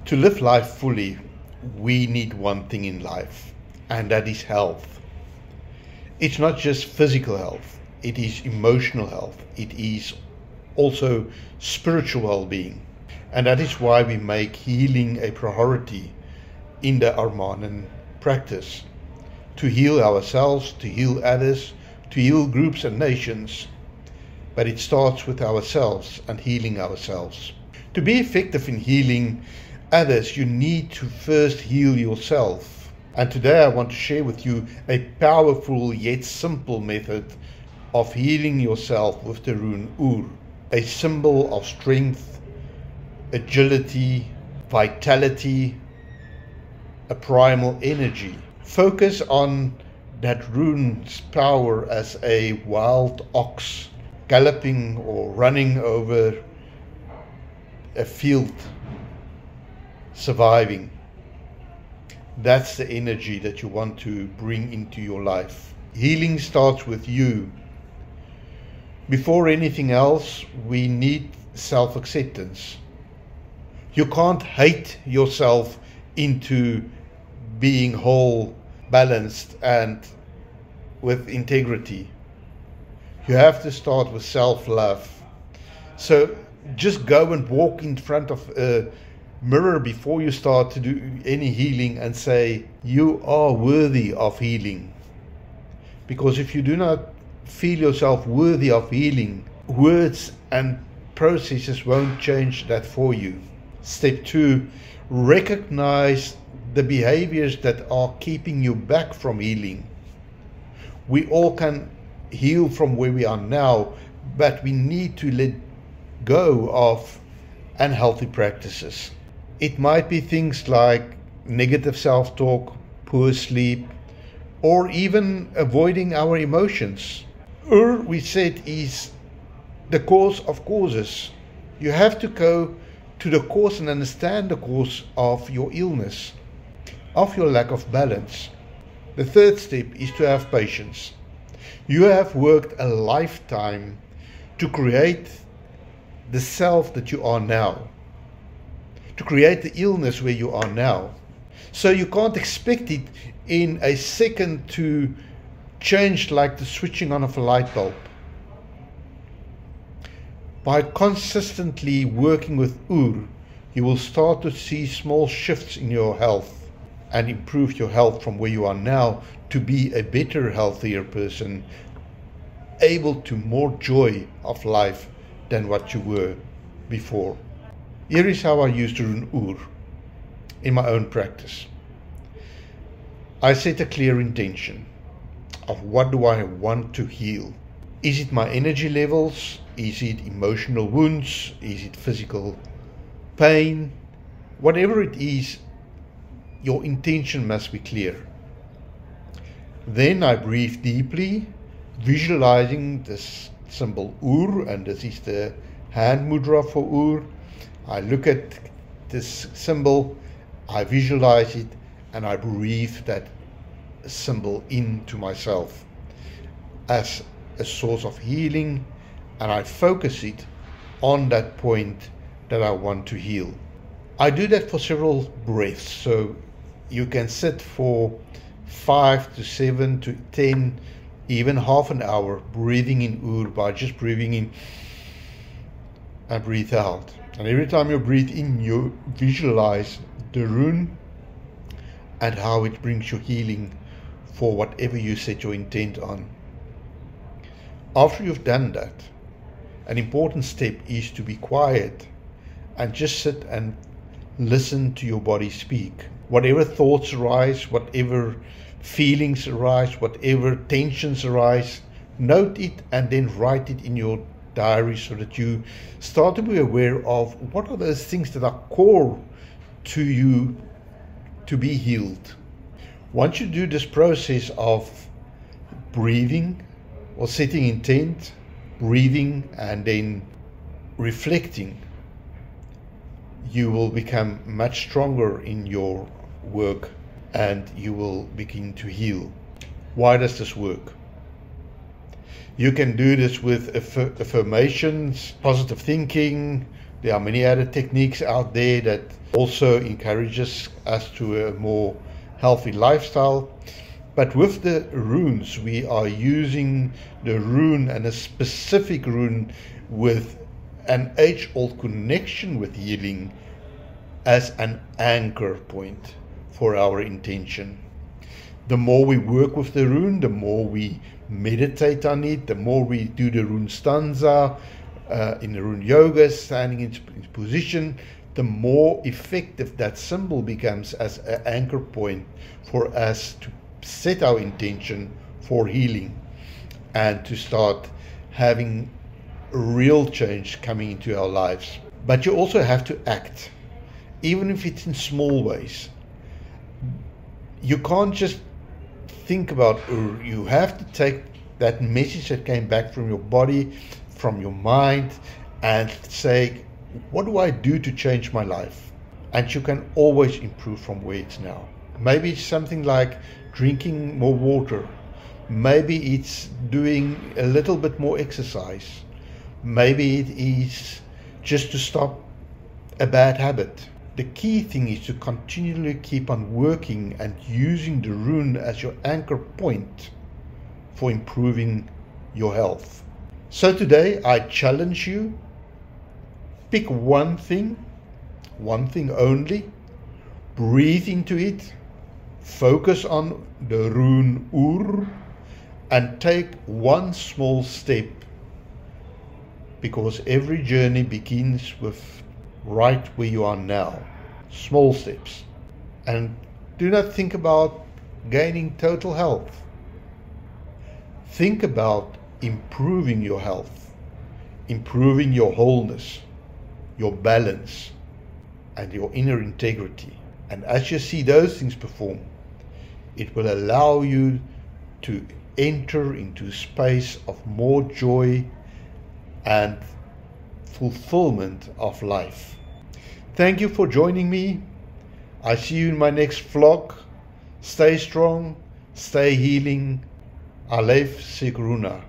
To live life fully, we need one thing in life, and that is health. It's not just physical health, it is emotional health, it is also spiritual well-being. And that is why we make healing a priority in the Armanen practice. To heal ourselves, to heal others, to heal groups and nations. But it starts with ourselves and healing ourselves. To be effective in healing others, you need to first heal yourself. And today I want to share with you a powerful yet simple method of healing yourself with the rune Ur, a symbol of strength, agility, vitality, a primal energy. Focus on that rune's power as a wild ox galloping or running over a field, surviving. That's the energy that you want to bring into your life. Healing starts with you. Before anything else, we need self-acceptance. You can't hate yourself into being whole, balanced, and with integrity. You have to start with self-love. So just go and walk in front of a mirror before you start to do any healing and say, you are worthy of healing. Because if you do not feel yourself worthy of healing, words and processes won't change that for you. Step 2, recognize the behaviors that are keeping you back from healing. We all can heal from where we are now, but we need to let go of unhealthy practices. It might be things like negative self-talk, poor sleep, or even avoiding our emotions. We said, is the cause of causes. You have to go to the cause and understand the cause of your illness, of your lack of balance. The third step is to have patience. You have worked a lifetime to create the self that you are now, to create the illness where you are now. So you can't expect it in a second to change like the switching on of a light bulb. By consistently working with Ur, you will start to see small shifts in your health and improve your health from where you are now to be a better, healthier person, able to more joy of life than what you were before. Here is how I use the rune Ur in my own practice. I set a clear intention of what do I want to heal. Is it my energy levels? Is it emotional wounds? Is it physical pain? Whatever it is, your intention must be clear. Then I breathe deeply, visualizing this symbol Ur, and this is the hand mudra for Ur. I look at this symbol, I visualize it, and I breathe that symbol into myself as a source of healing, and I focus it on that point that I want to heal. I do that for several breaths, so you can sit for 5 to 7 to 10, even half an hour breathing in Ur by just breathing in and breathe out. And every time you breathe in, you visualize the rune and how it brings you healing for whatever you set your intent on. After you've done that, an important step is to be quiet and just sit and listen to your body speak. Whatever thoughts arise, whatever feelings arise, whatever tensions arise, note it and then write it in your diary so that you start to be aware of what are those things that are core to you to be healed. Once you do this process of breathing or setting intent, breathing and then reflecting, you will become much stronger in your work and you will begin to heal. Why does this work? You can do this with affirmations, positive thinking, There are many other techniques out there that also encourages us to a more healthy lifestyle. But with the runes, we are using the rune, and a specific rune with an age-old connection with healing, as an anchor point for our intention. The more we work with the rune, the more we meditate on it, the more we do the rune stanza, in the rune yoga, standing in position, the more effective that symbol becomes as an anchor point for us to set our intention for healing and to start having real change coming into our lives. But you also have to act, even if it's in small ways. You can't just think about, you have to take that message that came back from your body, from your mind, and say, what do I do to change my life? And you can always improve from where it's now. Maybe it's something like drinking more water. Maybe it's doing a little bit more exercise. Maybe it is just to stop a bad habit. The key thing is to continually keep on working and using the rune as your anchor point for improving your health. So today I challenge you, pick one thing only, breathe into it, focus on the rune Ur, and take one small step, because every journey begins with right where you are now. Small steps. And do not think about gaining total health. Think about improving your health, improving your wholeness, your balance, and your inner integrity. And as you see those things perform, it will allow you to enter into a space of more joy and fulfillment of life. Thank you for joining me. I see you in my next vlog. Stay strong, stay healing. Alef Sekruna.